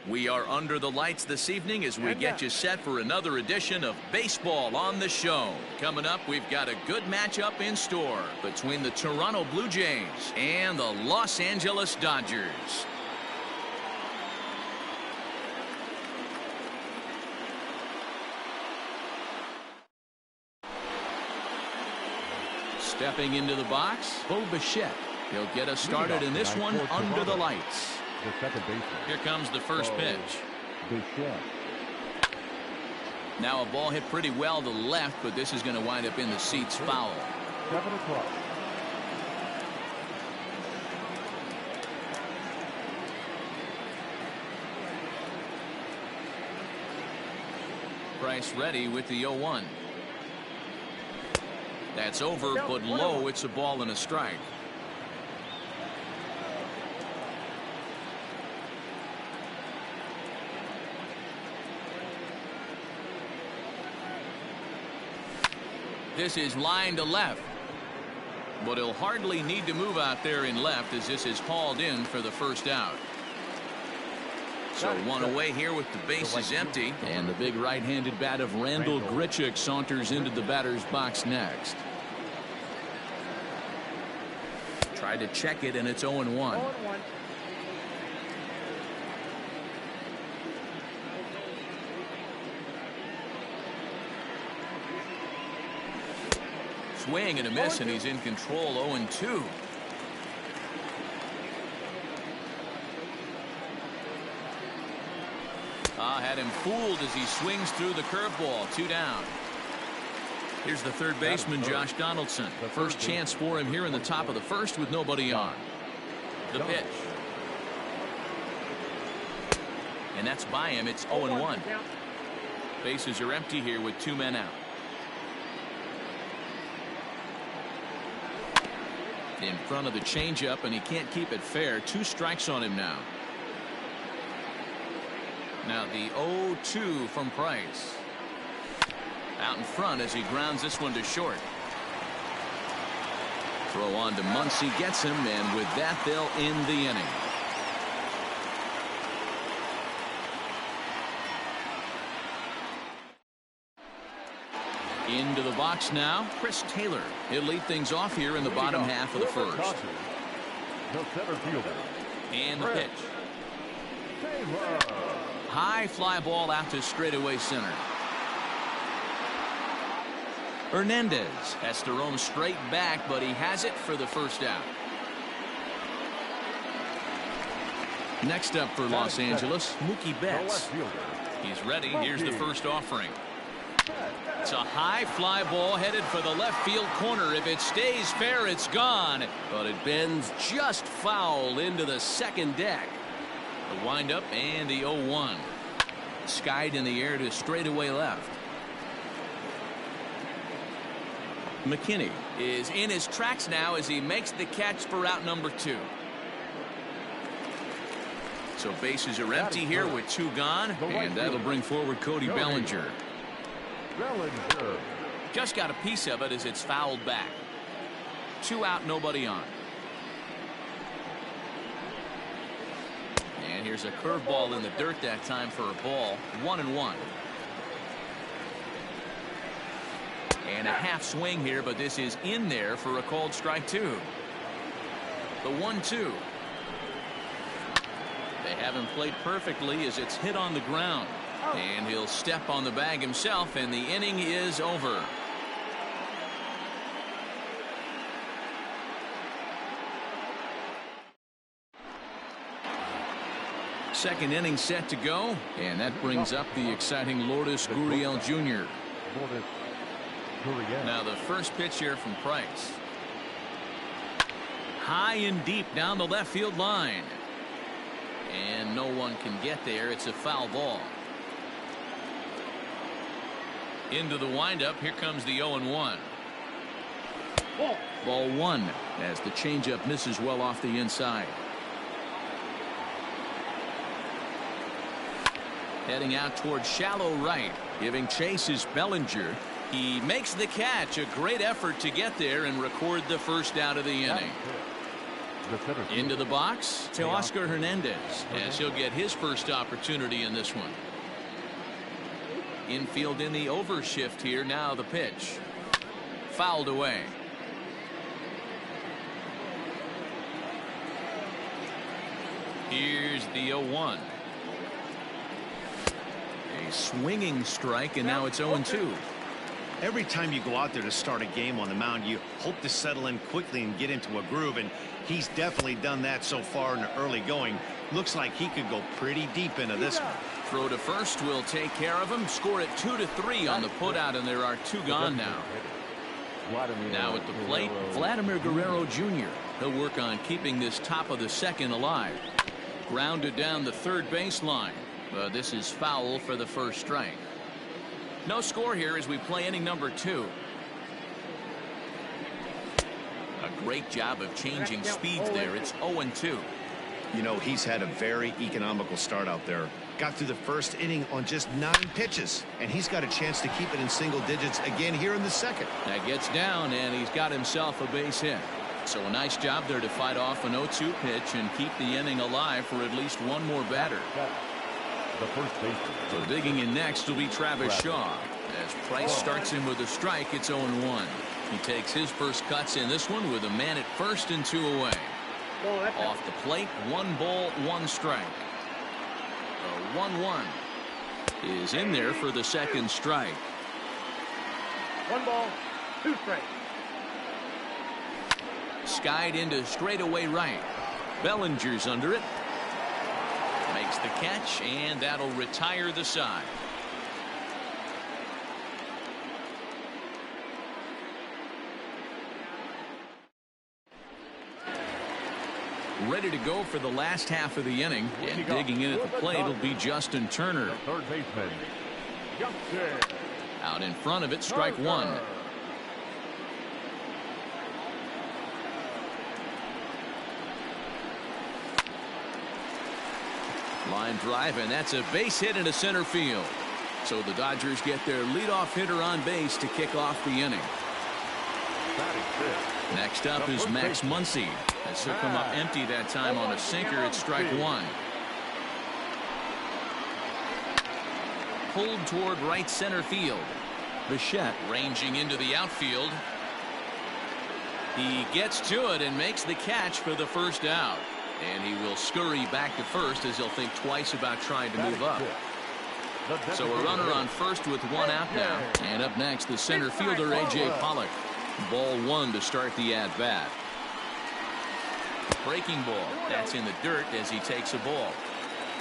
We are under the lights this evening as we get you set for another edition of Baseball on the Show. Coming up, we've got a good matchup in store between the Toronto Blue Jays and the Los Angeles Dodgers. Stepping into the box, Bo Bichette. He'll get us started in this one under the lights. The second baseman. Here comes the first pitch. Bichette. Now a ball hit pretty well to left, but this is going to wind up in the seats foul. 7 o'clock. Price ready with the 0-1. That's over, but low. It's a ball and a strike. This is line to left, but he'll hardly need to move out there in left as this is hauled in for the first out. So one away here with the bases empty, and the big right-handed bat of Randal Grichuk saunters into the batter's box next. Tried to check it, and it's 0-1. Swing and a miss, and he's in control. 0-2. Had him fooled as he swings through the curveball. 2 down. Here's the third baseman, Josh Donaldson. First chance for him here in the top of the first with nobody on. The pitch. And that's by him. It's 0-1. Bases are empty here with 2 men out. In front of the changeup, and he can't keep it fair. 2 strikes on him now. Now the 0-2 from Price. Out in front as he grounds this one to short. Throw on to Muncy, gets him, and with that they'll end the inning. Into the box now, Chris Taylor. He'll lead things off here in the bottom half of the first. The center fielder. And the pitch. High fly ball out to straightaway center. Hernandez has to roam straight back, but he has it for the first out. Next up for Los Angeles, Mookie Betts. He's ready. Here's the first offering. It's a high fly ball headed for the left field corner. If it stays fair, it's gone, but it bends just foul into the second deck. The windup and the 0-1. Skied in the air to straightaway left. McKinney is in his tracks now as he makes the catch for out number 2. So bases are empty here with 2 gone, and that'll bring forward Cody Bellinger. Just got a piece of it as it's fouled back. 2 out, nobody on. And here's a curveball in the dirt that time for a ball. 1-1. And a half swing here, but this is in there for a called strike 2. The 1-2. They haven't played perfectly as it's hit on the ground. And he'll step on the bag himself, and the inning is over. Second inning set to go, and that brings up the exciting Lourdes Gurriel Jr. Now the first pitch here from Price. High and deep down the left field line. And no one can get there. It's a foul ball. Into the windup. Here comes the 0-1. Ball 1 as the changeup misses well off the inside. Heading out towards shallow right. Giving chase is Bellinger. He makes the catch. A great effort to get there and record the first out of the inning. The center fielder. Into the box to Oscar Hernandez, as he'll get his first opportunity in this one. Infield in the overshift here. Now the pitch. Fouled away. Here's the 0-1. A swinging strike, and now it's 0-2. Every time you go out there to start a game on the mound, you hope to settle in quickly and get into a groove, and he's definitely done that so far in the early going. Looks like he could go pretty deep into this one. Throw to first will take care of him. Score it 2-3 on the putout, and there are two gone now. Now at the plate, Vladimir Guerrero Jr. He'll work on keeping this top of the second alive. Grounded down the third baseline. This is foul for the first strike. No score here as we play inning number 2. A great job of changing speeds there. It's 0-2. You know, he's had a very economical start out there. Got through the first inning on just 9 pitches, and he's got a chance to keep it in single digits again here in the second. That gets down, and he's got himself a base hit. So a nice job there to fight off an 0-2 pitch and keep the inning alive for at least one more batter. The first baseman. So digging in next will be Travis Shaw. As Price starts him with a strike, it's 0-1. He takes his first cuts in this one with a man at first and 2 away. Off the plate, 1 ball, 1 strike. The 1-1 is in there for the second strike. 1 ball, 2 strikes. Skied into straightaway right. Bellinger's under it. Makes the catch, and that'll retire the side. Ready to go for the last half of the inning, and digging in at the plate will be Justin Turner. The third baseman. Justin. Out in front of it, strike 1. Line drive, and that's a base hit into center field. So the Dodgers get their leadoff hitter on base to kick off the inning. Next up is Max Muncy. As he'll come up empty that time on a sinker at strike 1. Pulled toward right center field. Bichette ranging into the outfield. He gets to it and makes the catch for the first out. And he will scurry back to first as he'll think twice about trying to move up. So a runner on first with 1 out now. And up next, the center fielder, A.J. Pollock. Ball 1 to start the at-bat. Breaking ball. That's in the dirt as he takes a ball.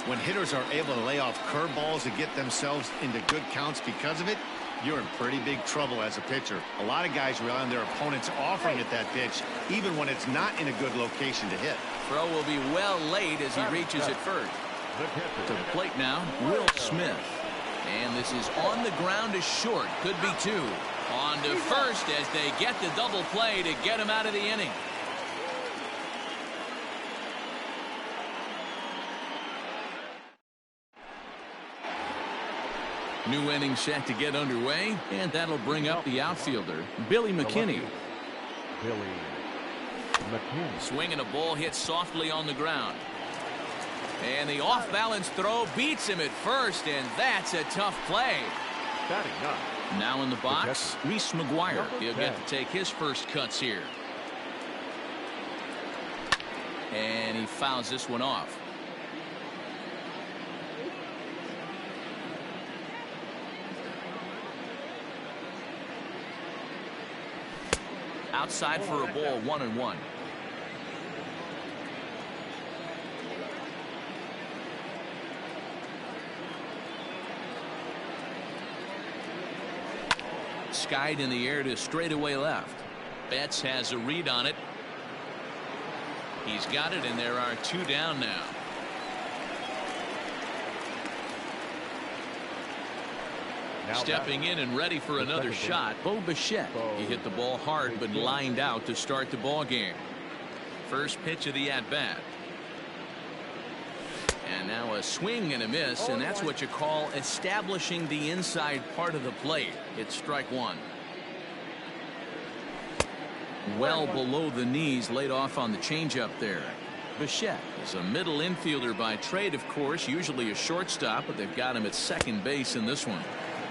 When hitters are able to lay off curveballs and get themselves into good counts because of it, you're in pretty big trouble as a pitcher. A lot of guys rely on their opponents offering at that pitch, even when it's not in a good location to hit. Throw will be well late as he reaches it first. To the plate now, Will Smith. And this is on the ground to short. Could be 2. On to first as they get the double play to get him out of the inning. New inning set to get underway, and that'll bring up the outfielder, Billy McKinney. Swinging a ball hit softly on the ground. And the off-balance throw beats him at first, and that's a tough play. Now in the box, Reese McGuire. He'll get to take his first cuts here. And he fouls this one off. Outside for a ball, 1-1. Skied in the air to straightaway left. Betts has a read on it. He's got it, and there are 2 down now. Stepping in and ready for another shot, Bo Bichette. He hit the ball hard but lined out to start the ball game. First pitch of the at-bat. And now a swing and a miss, and that's what you call establishing the inside part of the plate. It's strike 1. Well below the knees, laid off on the changeup there. Bichette is a middle infielder by trade, of course, usually a shortstop, but they've got him at second base in this one.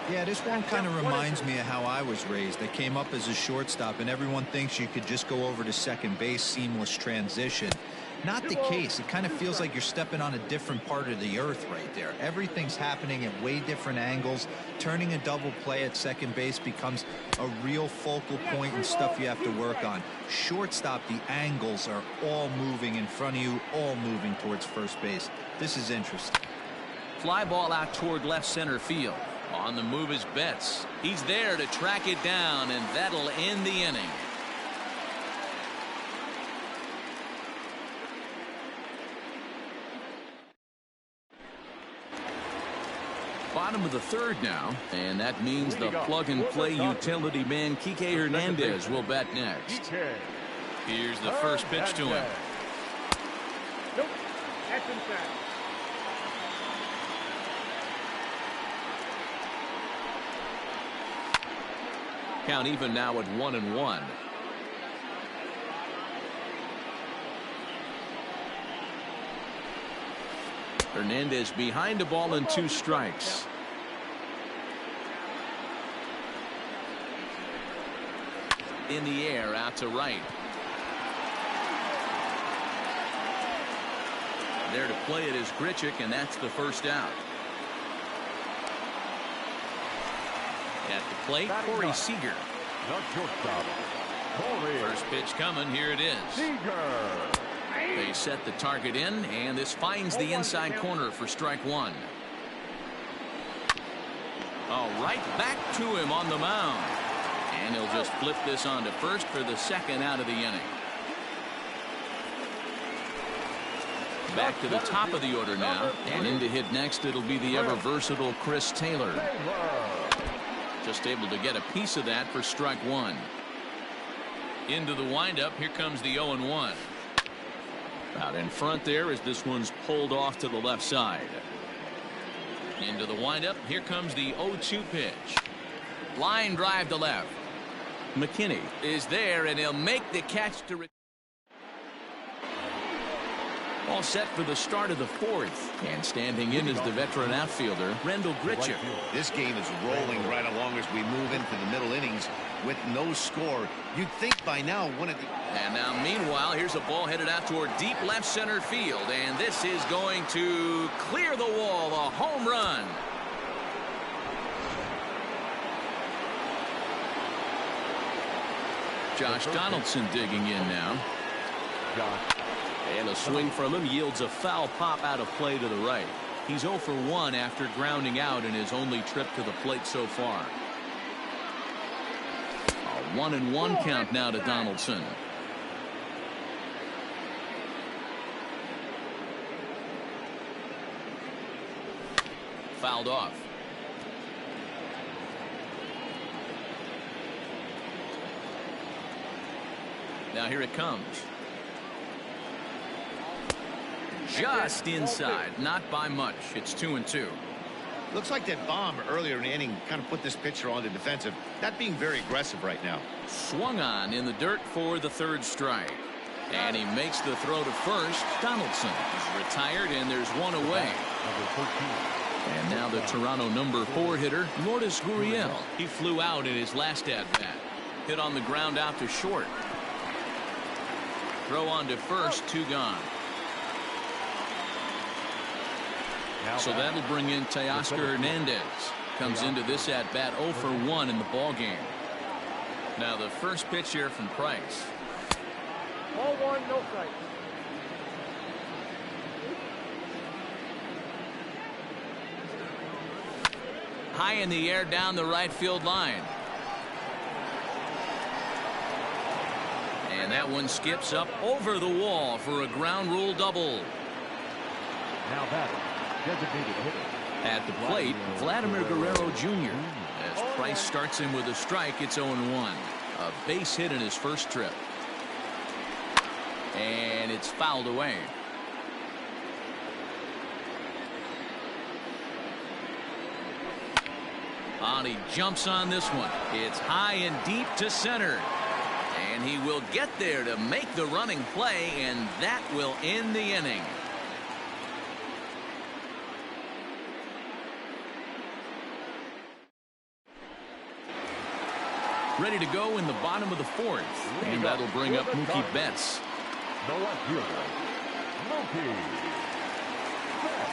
Yeah, this one kind of reminds me of how I was raised. I came up as a shortstop, and everyone thinks you could just go over to second base, seamless transition. Not the case. It kind of feels like you're stepping on a different part of the earth right there. Everything's happening at way different angles. Turning a double play at second base becomes a real focal point and stuff you have to work on. Shortstop, the angles are all moving in front of you, all moving towards first base. This is interesting. Fly ball out toward left center field. On the move is Betts. He's there to track it down, and that'll end the inning. Bottom of the third now, and that means the plug-and-play utility man Kike Hernandez will bat next. Here's the first pitch to him. Nope, that's inside. Count even now at 1-1. Hernandez behind the ball and 2 strikes. In the air out to right. There to play it is Grichuk, and that's the first out. At the plate, Corey Seager. First pitch coming. Here it is. They set the target in, and this finds the inside corner for strike 1. Oh, right back to him on the mound. And he'll just flip this on to first for the second out of the inning. Back to the top of the order now, and in to hit next it'll be the ever versatile Chris Taylor. Just able to get a piece of that for strike 1. Into the windup. Here comes the 0-1. Out in front there as this one's pulled off to the left side. Into the windup. Here comes the 0-2 pitch. Line drive to left. McKinney is there, and he'll make the catch to. All set for the start of the fourth, and standing in is the veteran outfielder Rendell Grichuk. This game is rolling right along as we move into the middle innings with no score. You'd think by now one of the. And now meanwhile, here's a ball headed out toward deep left center field, and this is going to clear the wall. A home run. Josh Donaldson digging in now. And a swing from him yields a foul pop out of play to the right. He's 0 for 1 after grounding out in his only trip to the plate so far. A 1-1 count now to Donaldson. Fouled off. Now here it comes. Just inside, not by much. It's 2-2. Looks like that bomb earlier in the inning kind of put this pitcher on the defensive. Not being very aggressive right now. Swung on in the dirt for the third strike. And he makes the throw to first. Donaldson is retired, and there's one away. And now the Toronto number 4 hitter, Lourdes Gurriel. He flew out in his last at-bat. Hit on the ground out to short. Throw on to first, 2 gone. So that'll bring in Teoscar Hernandez. Comes into this at-bat 0 for 1 in the ball game. Now the first pitch here from Price. Ball 1, no strike. High in the air down the right field line. And that one skips up over the wall for a ground rule double. Now batting, designated hitter. At the plate, Vladimir Guerrero Jr. As Price starts him with a strike, it's 0-1. A base hit in his first trip. And it's fouled away. And he jumps on this one. It's high and deep to center. And And he will get there to make the running play, and that will end the inning. Ready to go in the bottom of the fourth. And that'll bring up Mookie Betts. The left fielder, Mookie Betts.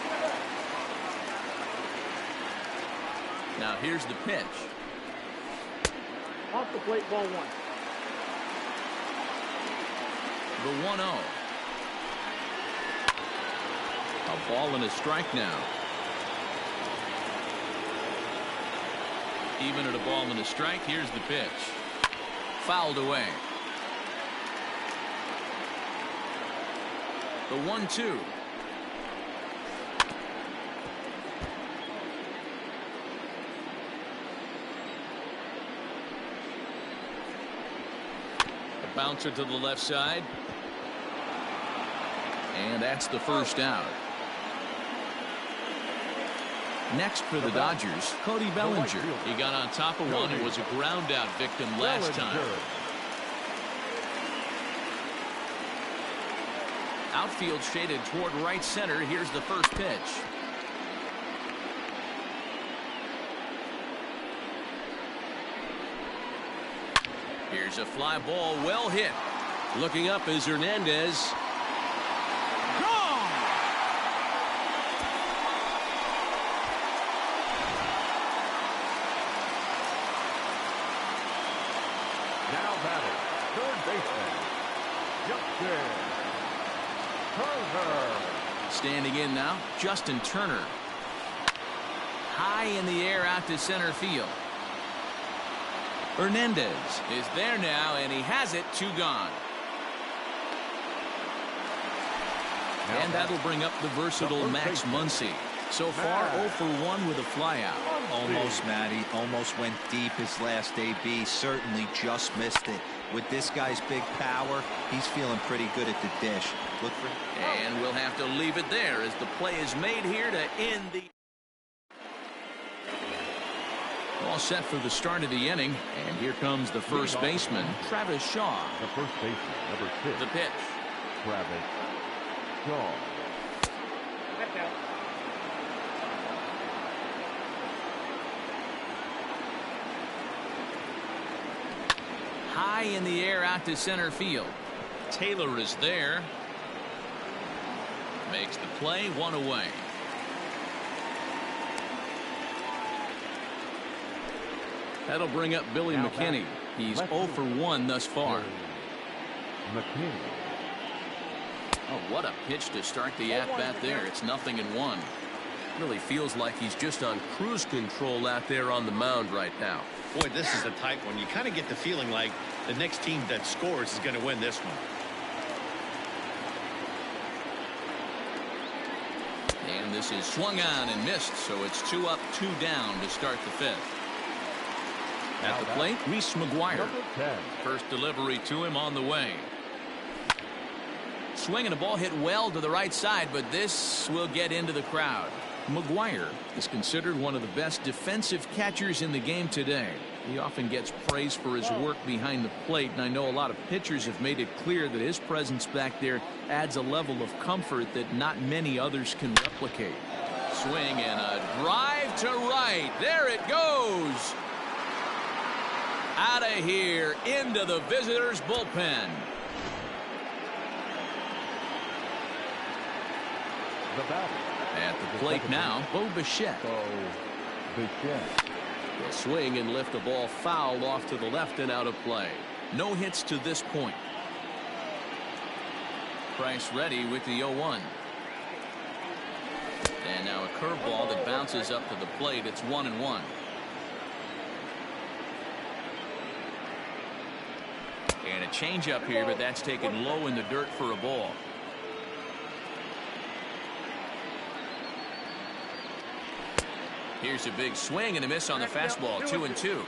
Now here's the pitch. Off the plate, ball one. The 1-0. A ball and a strike now. Even at a ball and a strike, here's the pitch. Fouled away. The 1-2. A bouncer to the left side. And that's the first out. Next for the Dodgers, Cody Bellinger. He got on top of one and was a ground out victim last time. Outfield shaded toward right center. Here's the first pitch. Here's a fly ball, well hit. Looking up is Hernandez. Standing in now, Justin Turner. High in the air out to center field. Hernandez is there now, and he has it. 2 gone. And that'll bring up the versatile Max Muncy. So far, 0 for 1 with a flyout. Almost, Matty. Almost went deep his last AB. Certainly just missed it. With this guy's big power, he's feeling pretty good at the dish. Look for. And we'll have to leave it there as the play is made here to end the. All set for the start of the inning. And here comes the first baseman, Travis Shaw. The first baseman, number 6. The pitch. Travis Shaw. That's out. High in the air out to center field. Taylor is there. Makes the play, 1 away. That'll bring up Billy McKinney. He's 0 for 1 thus far. McKinney. Oh, what a pitch to start the at-bat there. It's 0-1. Really feels like he's just on cruise control out there on the mound right now. Boy, this is a tight one. You kind of get the feeling like the next team that scores is going to win this one. And this is swung on and missed, so it's 2 up, 2 down to start the 5th. At the plate, Reese McGuire. First delivery to him on the way. Swinging a ball hit well to the right side, but this will get into the crowd. McGuire is considered one of the best defensive catchers in the game today. He often gets praise for his work behind the plate, and I know a lot of pitchers have made it clear that his presence back there adds a level of comfort that not many others can replicate. Swing and a drive to right. There it goes. Out of here into the visitors' bullpen. The batter. At the plate now, Bo Bichette. Will swing and lift the ball foul off to the left and out of play. No hits to this point. Price ready with the 0-1. And now a curveball that bounces up to the plate. It's 1-1. And a changeup here, but that's taken low in the dirt for a ball. Here's a big swing and a miss on the fastball. 2-2.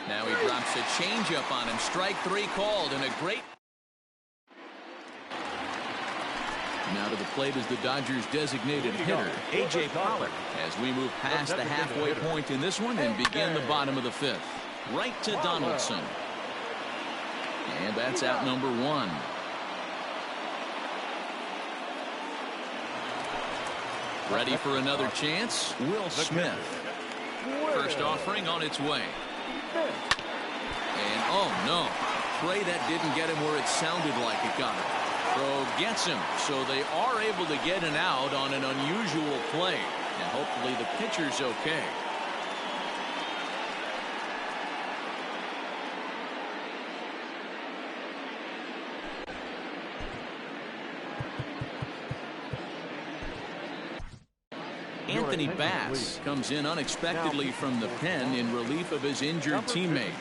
Now he drops a changeup on him. Strike 3 called, and a great. Now to the plate is the Dodgers' designated hitter, A.J. Pollock, as we move past the halfway point in this one and begin the bottom of the fifth. Right to Donaldson. And that's out number one. Ready for another chance, Will Smith. First offering on its way. And oh no, pray that didn't get him where it sounded like it got him. Throw gets him, so they are able to get an out on an unusual play. And hopefully the pitcher's okay. Anthony Bass comes in unexpectedly from the pen in relief of his injured teammate.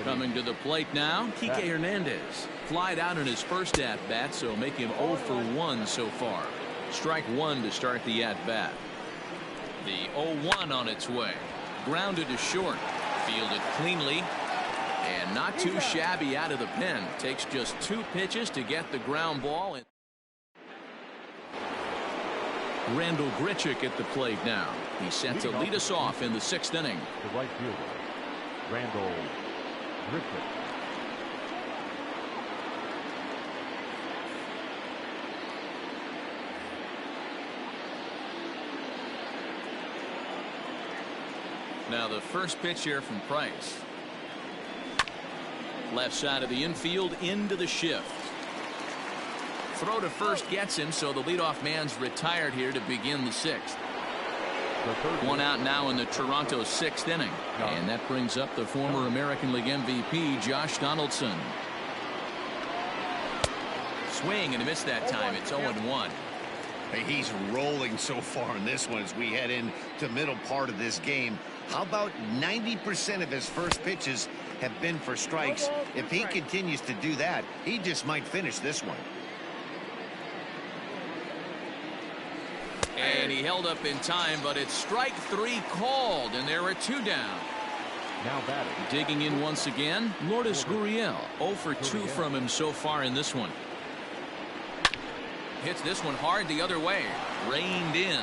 Coming to the plate now, Kike Hernandez. Flied out in his first at-bat, so make him 0 for 1 so far. Strike one to start the at-bat. The 0-1 on its way. Grounded to short. Fielded cleanly. And not too shabby out of the pen. Takes just 2 pitches to get the ground ball. Randall Grichuk at the plate now. He's set to lead us off in the 6th inning. The right fielder, Randall Grichuk. Now the first pitch here from Price. Left side of the infield into the shift. Throw to first gets him, so the leadoff man's retired here to begin the 6th. One out now in the Toronto 6th inning. And that brings up the former American League MVP, Josh Donaldson. Swing and a miss that time. It's 0-1. Hey, he's rolling so far in this one as we head into the middle part of this game. How about 90% of his first pitches have been for strikes? If he continues to do that, he just might finish this one. And he held up in time, but it's strike 3 called, and there are 2 down. Now batting. Digging in once again, Lourdes Gurriel. 0 for 2 from him so far in this one. Hits this one hard the other way. Reined in.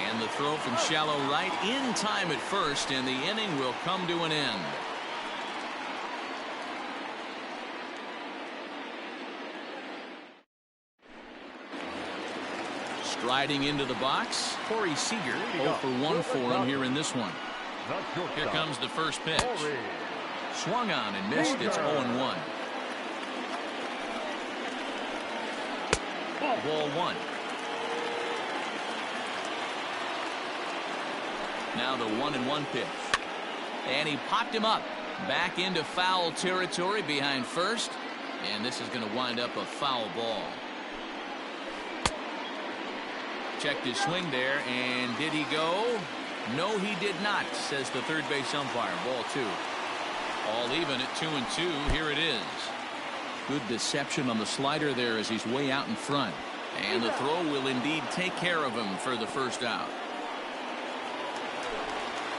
And the throw from shallow right in time at first, and the inning will come to an end. Striding into the box, Corey Seager. 0 for 1 for him here in this one. Here comes the first pitch. Swung on and missed. It's 0-1. Ball 1. Now the 1-1 pitch. And he popped him up. Back into foul territory behind first. And this is going to wind up a foul ball. Checked his swing there, and did he go? No, he did not, says the third base umpire. Ball 2. All even at 2-2. Here it is. Good deception on the slider there as he's way out in front. And the throw will indeed take care of him for the first out.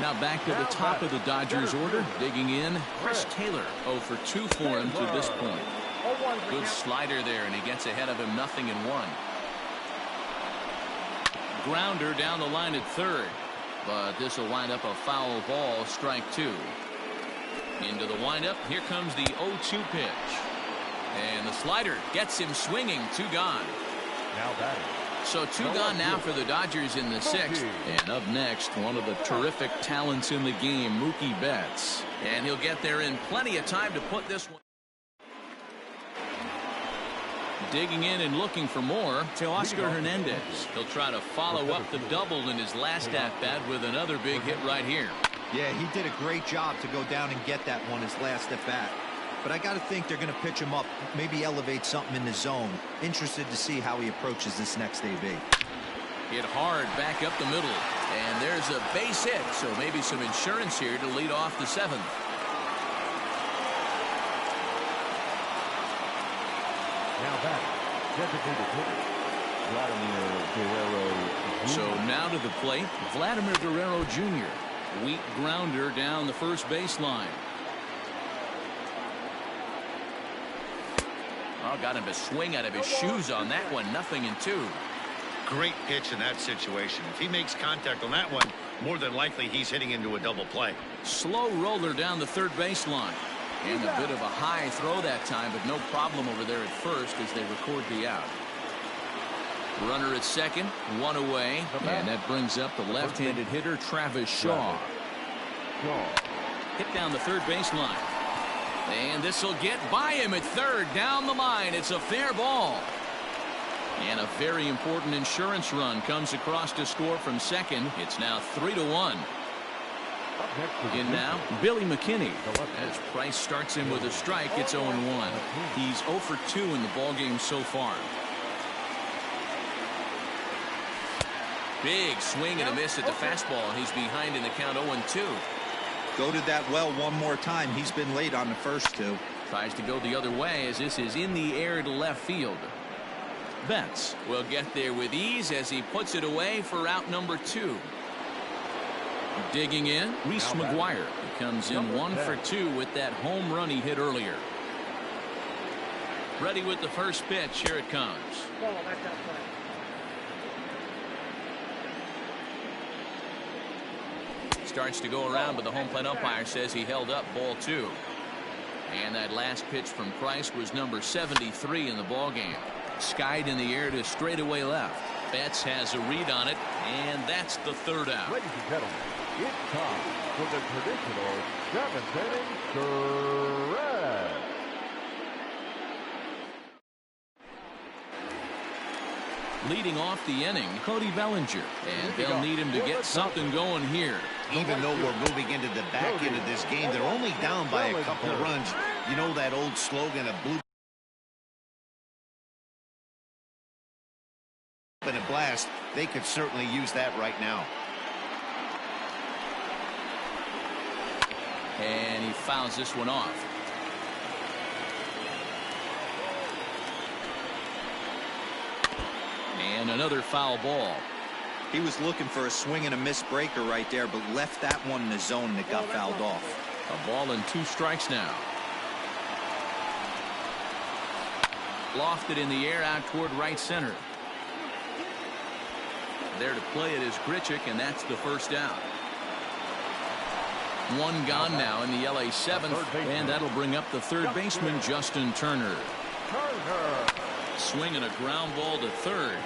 Now back to the top of the Dodgers order. Digging in, Chris Taylor. 0 for 2 for him to this point. Good slider there, and he gets ahead of him 0-1. Grounder down the line at third, but this will wind up a foul ball. Strike 2. Into the windup. Here comes the 0-2 pitch, and the slider gets him swinging. 2 gone. Now batting. So 2 gone now for the Dodgers in the 6th. And up next, one of the terrific talents in the game, Mookie Betts, and he'll get there in plenty of time to put this one. Digging in and looking for more to Oscar Hernandez. He'll try to follow up the double in his last at-bat with another big hit right here. Yeah, he did a great job to go down and get that one his last at-bat. But I got to think they're going to pitch him up, maybe elevate something in the zone. Interested to see how he approaches this next AB. Hit hard back up the middle. And there's a base hit, so maybe some insurance here to lead off the 7th. Now batting. Designated hitter, Vladimir Guerrero Jr. So now to the plate, Vladimir Guerrero Jr. Weak grounder down the first baseline. now. Got him to swing out of his shoes on that one. 0-2. Great pitch in that situation. If he makes contact on that one, more than likely he's hitting into a double play. Slow roller down the third baseline. And a bit of a high throw that time, but no problem over there at first as they record the out. Runner at second, one away, and that brings up the left-handed hitter Travis Shaw. Hit down the third baseline. And this will get by him at third. Down the line. It's a fair ball. And a very important insurance run comes across to score from second. It's now 3-1. In now, Billy McKinney. As Price starts him with a strike, it's 0-1. He's 0 for 2 in the ballgame so far. Big swing and a miss at the fastball. He's behind in the count 0-2. Goaded that well one more time. He's been late on the first two. Tries to go the other way as this is in the air to left field. Betts will get there with ease as he puts it away for out number 2. Digging in, Reese McGuire. He comes in 1 for 2 with that home run he hit earlier. Ready with the first pitch. Here it comes. Starts to go around, but the home plate umpire says he held up ball 2. And that last pitch from Price was number 73 in the ballgame. Skied in the air to straightaway left. Betts has a read on it, and that's the third out. Ladies and gentlemen, it's time for the traditional 7th inning stretch. Leading off the inning, Cody Bellinger, and they'll need him to get something going here. Even though we're moving into the back end of this game, they're only down by a couple of runs. You know that old slogan of blue and a blast. They could certainly use that right now. And he fouls this one off. And another foul ball. He was looking for a swing and a miss breaker right there, but left that one in the zone and it got fouled off. A ball and 2 strikes now. Lofted in the air out toward right center. There to play it is Grichuk, and that's the first out. One gone now in the LA 7th, and that'll bring up the third baseman, Justin Turner. Swinging a ground ball to third.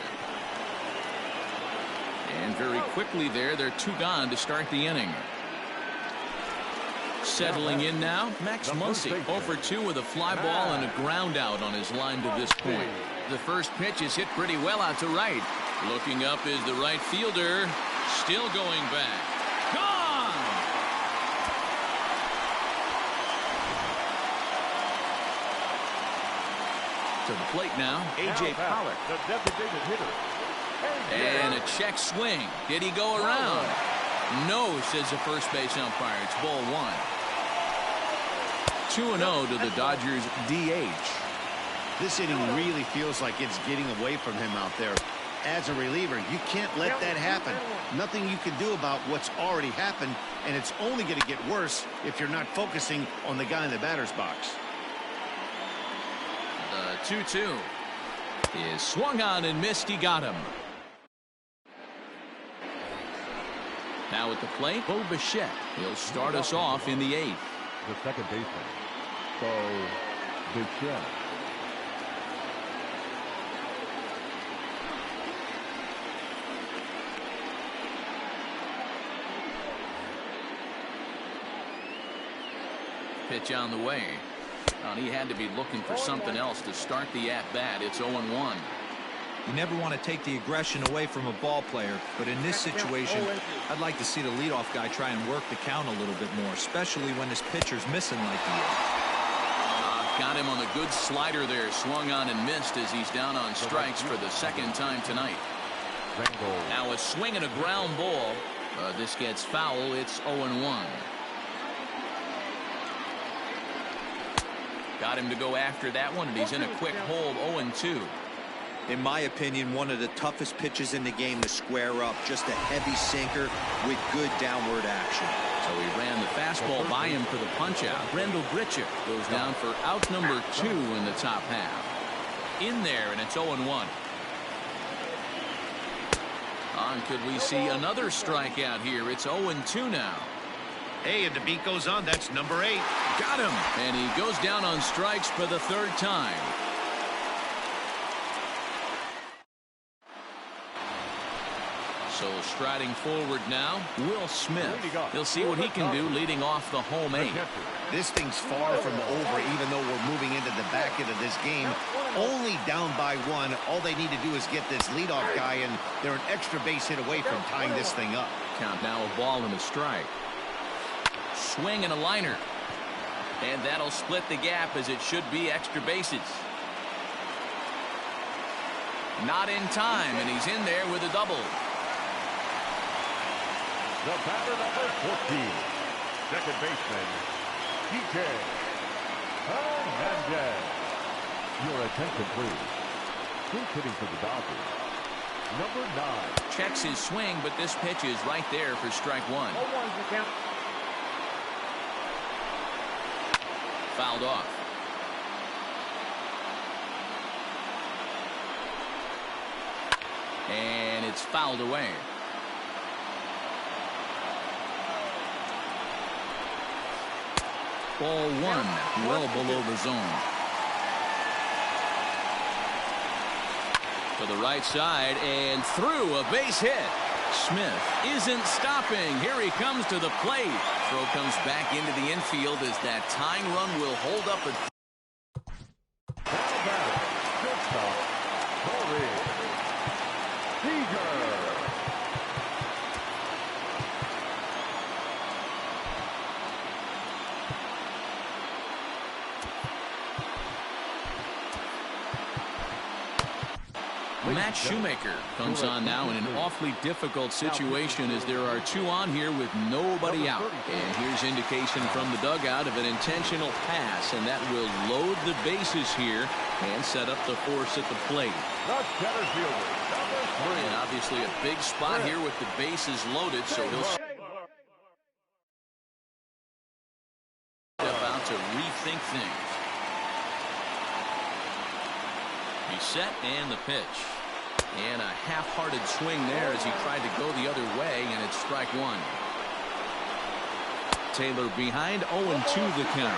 And very quickly there, they're 2 gone to start the inning. Settling in now, Max Muncy, 0 for 2 with a fly ball and a ground out on his line to this point. The first pitch is hit pretty well out to right. Looking up is the right fielder. Still going back. Gone! To the plate now, A.J. Pollock. The designated hitter. And a check swing. Did he go around? No, says the first base umpire. It's ball 1. 2-0 to the Dodgers DH. This inning really feels like it's getting away from him out there. As a reliever, you can't let that happen. Nothing you can do about what's already happened, and it's only going to get worse if you're not focusing on the guy in the batter's box. The 2-2 is swung on and missed. He got him. Now at the plate, Bo Bichette. He'll start us off in the 8th. The second baseman, Bo Bichette. Pitch on the way. And he had to be looking for something else to start the at-bat. It's 0-1. You never want to take the aggression away from a ball player, but in this situation, I'd like to see the leadoff guy try and work the count a little bit more, especially when his pitcher's missing like he is. Got him on the good slider there. Swung on and missed as he's down on strikes for the second time tonight. Now a swing and a ground ball. This gets foul. It's 0-1. Got him to go after that one, and he's in a quick hold. 0-2. In my opinion, one of the toughest pitches in the game to square up. Just a heavy sinker with good downward action. So he ran the fastball by him for the punch out. Randall Grichuk goes down for out number 2 in the top half. in there, and it's 0-1. Could we see another strikeout here? It's 0-2 now. Hey, and the beat goes on. That's number 8. Got him. And he goes down on strikes for the 3rd time. So striding forward now, Will Smith. He'll see what he can do leading off the home 8. This thing's far from over, even though we're moving into the back end of this game. Only down by 1. All they need to do is get this leadoff guy, and they're an extra base hit away from tying this thing up. Count now a ball and a strike. Swing and a liner. And that'll split the gap, as it should be extra bases. Not in time, and he's in there with a double. The batter, number 14, second baseman, DJ Hernandez. Your attention, please. Who's hitting for the Dodgers? Number 9. Checks his swing, but this pitch is right there for strike 1. 0-1's the count. Fouled off. And it's fouled away. Ball 1, well below the zone. To the right side and through, a base hit. Smith isn't stopping. Here he comes to the plate. Throw comes back into the infield as that tying run will hold up a. Matt Shoemaker comes on now in an awfully difficult situation, as there are 2 on here with nobody out. And here's indication from the dugout of an intentional pass, and that will load the bases here and set up the force at the plate. And obviously a big spot here with the bases loaded, so he'll step out to rethink things. He's set, and the pitch. And a half-hearted swing there as he tried to go the other way, and it's strike 1. Taylor behind, 0-2 the count.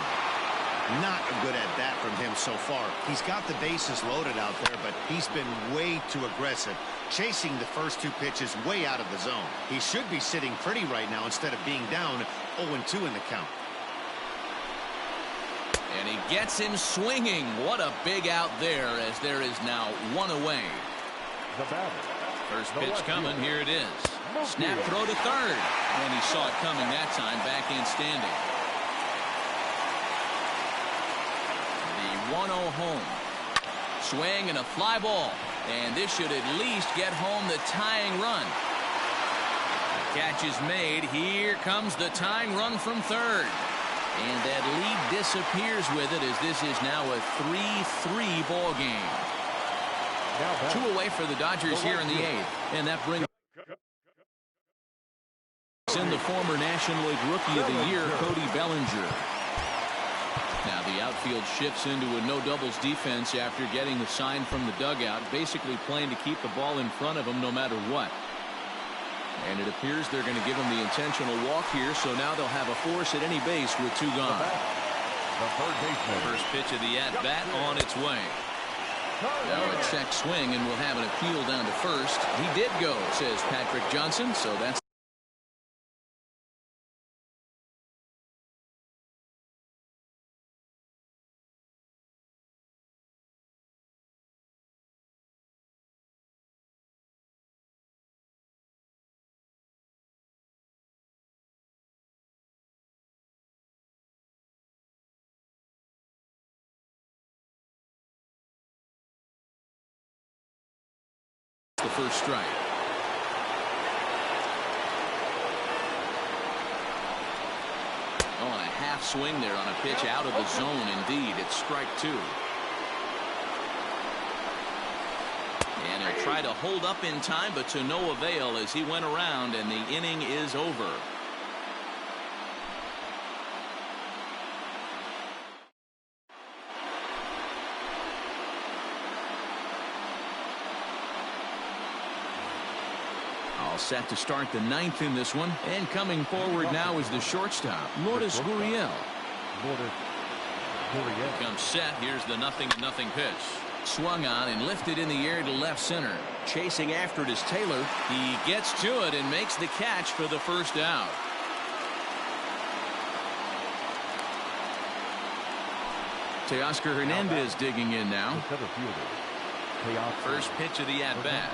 Not a good at bat from him so far. He's got the bases loaded out there, but he's been way too aggressive, chasing the first 2 pitches way out of the zone. He should be sitting pretty right now instead of being down 0-2 in the count. And he gets him swinging. What a big out there, as there is now 1 away. First pitch coming. Here it is. Snap throw to third. And he saw it coming that time. Back in standing. The 1-0 home. Swing and a fly ball. And this should at least get home the tying run. The catch is made. Here comes the tying run from third. And that lead disappears with it, as this is now a 3-3 ball game. 2 away for the Dodgers here in the 8th. And that brings in the former National League Rookie of the Year, Cody Bellinger. Now the outfield shifts into a no-doubles defense after getting the sign from the dugout, basically playing to keep the ball in front of him no matter what. And it appears they're going to give him the intentional walk here, so now they'll have a force at any base with 2 gone. First pitch of the at-bat on its way. Now a check swing, and we'll have an appeal down to first. He did go, says Patrick Johnson, so that's the first strike. Oh, and a half swing there on a pitch out of the zone. Indeed, it's strike 2. And he'll try to hold up in time, but to no avail, as he went around, and the inning is over. set to start the 9th in this one. And coming forward now is the shortstop, Lourdes Gurriel. Comes set. Here's the 0-0 pitch. Swung on and lifted in the air to left center. Chasing after it is Taylor. He gets to it and makes the catch for the first out. Teoscar Hernandez digging in now. First pitch of the at-bat.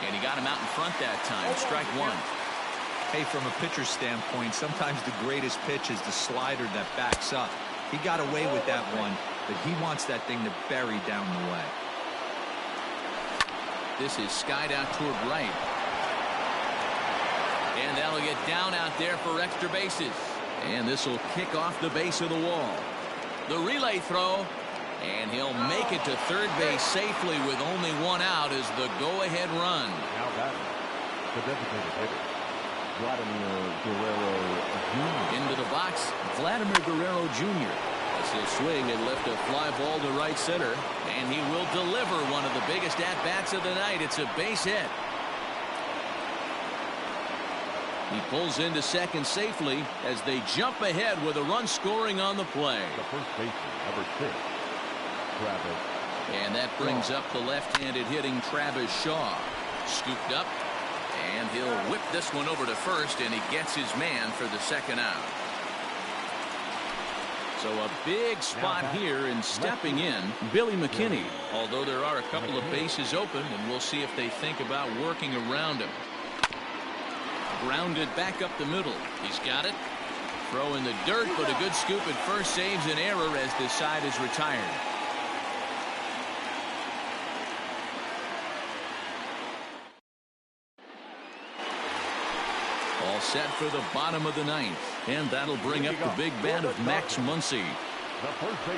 And he got him out in front that time. Strike one. Hey, from a pitcher's standpoint, sometimes the greatest pitch is the slider that backs up. He got away with that one, but he wants that thing to bury down the way. This is skied out toward right. And that'll get down out there for extra bases. And this will kick off the base of the wall. The relay throw, and he'll make it to third base safely with only one out as the go-ahead run. Now batting, the designated hitter, Vladimir Guerrero Jr. Into the box, Vladimir Guerrero Jr. As he'll swing and lift a fly ball to right center, and he will deliver one of the biggest at-bats of the night. It's a base hit. He pulls into second safely as they jump ahead with a run scoring on the play. The first baseman, number 6, Travis. And that brings up the left-handed hitting Travis Shaw. Scooped up, and he'll whip this one over to first, and he gets his man for the second out. So a big spot here, and stepping in, Billy McKinney. Although there are a couple of bases open, and we'll see if they think about working around him. Grounded back up the middle. He's got it. Throw in the dirt, but a good scoop at first saves an error as this side is retired. All set for the bottom of the 9th. And that'll bring up the big bat of Max Muncy.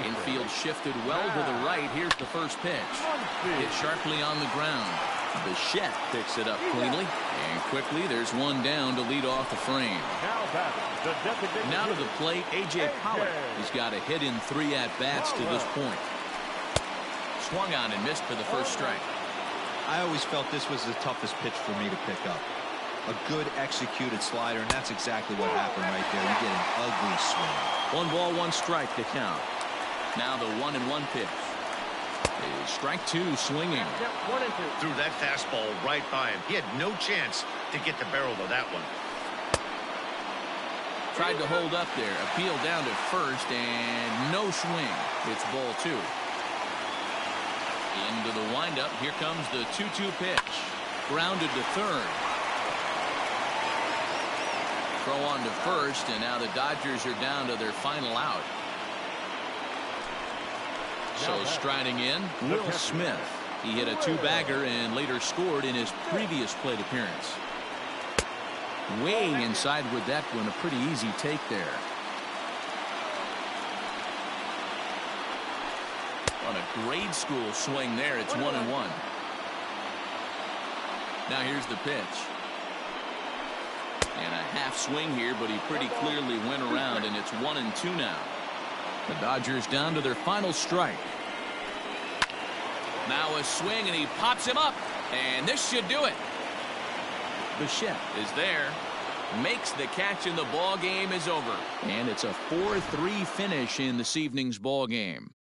Infield shifted well to the right. Here's the first pitch. Hit sharply on the ground. Bichette picks it up cleanly. And quickly there's one down to lead off the frame. Now to the plate, A.J. Pollock. He's got a hit in 3 at-bats to this point. Swung on and missed for the first strike. I always felt this was the toughest pitch for me to pick up. A good executed slider, and that's exactly what happened right there. You get an ugly swing. 1 ball, 1 strike to count. Now the 1-1 pitch. Is strike 2 swinging. Yep, 1 and 2. Threw that fastball right by him. He had no chance to get the barrel of that one. Tried to hold up there. Appeal down to first, and no swing. It's ball 2. Into the windup. Here comes the 2-2 pitch. Grounded to third. Throw on to first, and now the Dodgers are down to their final out. So striding in, Will Smith. He hit a 2-bagger and later scored in his previous plate appearance. Weighing inside with that one, a pretty easy take there. On a grade school swing there, it's 1-1. Now here's the pitch. And a half swing here, but he pretty clearly went around, and it's 1-2 now. The Dodgers down to their final strike. Now a swing, and he pops him up, and this should do it. Bichette is there, makes the catch, and the ball game is over. And it's a 4-3 finish in this evening's ball game.